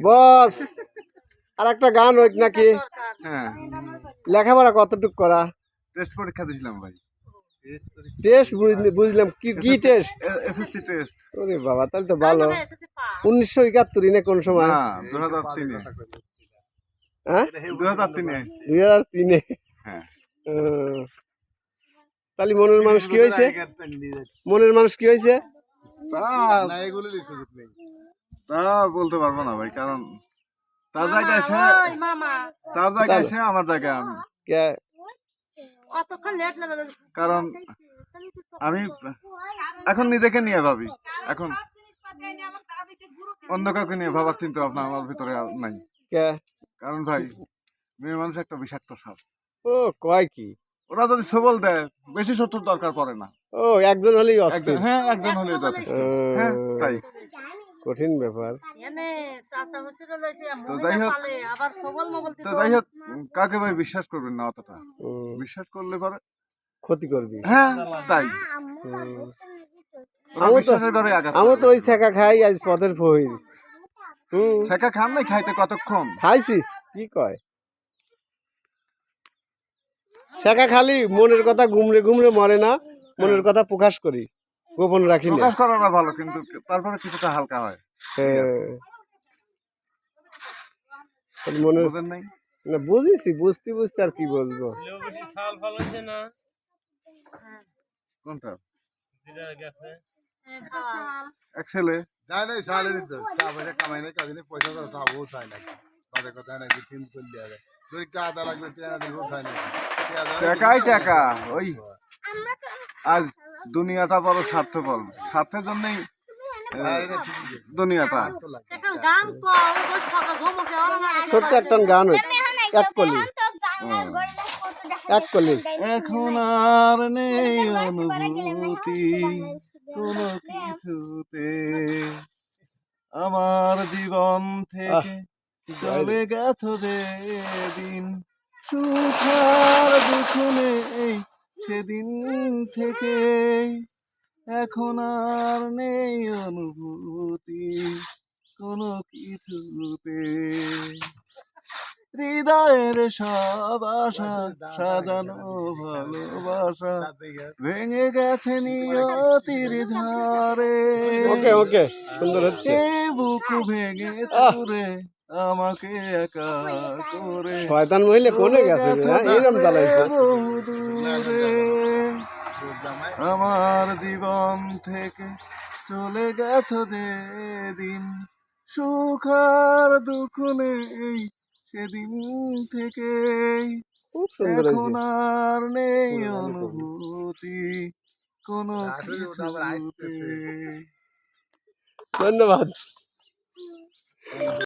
বস আর একটা গান হইক নাকি? হ্যাঁ, লেখাপড়া কতটুক করা? টেস্ট পরীক্ষা দিয়েছিলাম ভাই। টেস্ট বুঝলাম, কি কি টেস্ট? SSC test. ওরে বাবা, তাহলে তো ভালো। 1971 না কোন সময়? না, 2003 এ। হ্যাঁ, 2003 এ। 2003 হ্যাঁ। তাহলে মনের মানুষ কি হয়েছে? মনের মানুষ কি হয়েছে? তা বলতে পারবো না ভাই, কারণ তার জায়গায় সে আমার জায়গায় আমি। কারণ আমি এখন নিজেকে নিয়ে ভাবি, এখন অন্য কাউকে নিয়ে ভাবার চিন্তা ভাবনা আমার ভিতরে আর নাই। কারণ ভাই, মেয়ে মানুষ একটা বিষাক্ত সাপ। ও কয় কি? ওরা যদি সবল দেয়, বেশি শত্রুর দরকার পড়ে না। ও একজন হলেই অস্থির। হ্যাঁ, একজন হলেই যথেষ্ট। হ্যাঁ, তাই কঠিন ব্যাপার। তো যাই হোক, কাকে ভাই বিশ্বাস করবেন না অতটা। বিশ্বাস করলে পরে ক্ষতি করবি। হ্যাঁ, তাই আমি তো ওই ছেঁকা খাই, আজ পথের ফহির। ছেঁকা খান নাই, খাইতে কতক্ষণ খাইছি। কি কয়? ছেঁকা খালি মনের কথা ঘুমরে ঘুমরে মরে না, মনের কথা প্রকাশ করি, গোপন রাখি। প্রকাশ করাটা ভালো, কিন্তু তারপরে কিছুটা হালকা হয়। মনের নাই না, বুঝেছি, বুঝতে বুঝতে আর কি বলবো। কোনটা? এক ছেলে যায় নাই, সালের পয়সা কামাই নাই, কাজে পয়সা ও চায় না, তাদের কথা নাকি তিন করলে হবে, দরিকটা আদা লাগবে চায় না, টাকাই টাকা। ওই আজ দুনিয়াটা বড় স্বার্থপর, স্বার্থের জন্যই দুনিয়াটা। ছোট্ট একটা গান, এক কলি, এক কলি। এখন আর নেই অনুভূতি কোনো কিছুতে, আমার জীবন থেকে চলে গেছো যেদিন, সুখ আর দুঃখ নেই সেদিন থেকে। এখন আর নেই অনুভূতি কোনো কিছুতে, হৃদয়ের সব আশা সাজানো ভালোবাসা ভেঙে গেছে নিয়তির ঝড়ে। ওকে ওকে, সুন্দর হচ্ছে। বুক ভেঙে তুরে আমাকে একা করে শয়তান মহিলা কোনে গেছে? এইরকম জ্বালাইছে। আমার জীবন থেকে চলে গেছো যেদিন, সুখ আর দুঃখ নেই সেদিন থেকে। এখন আর নেই অনুভূতি কোনো কিছুতে। ধন্যবাদ।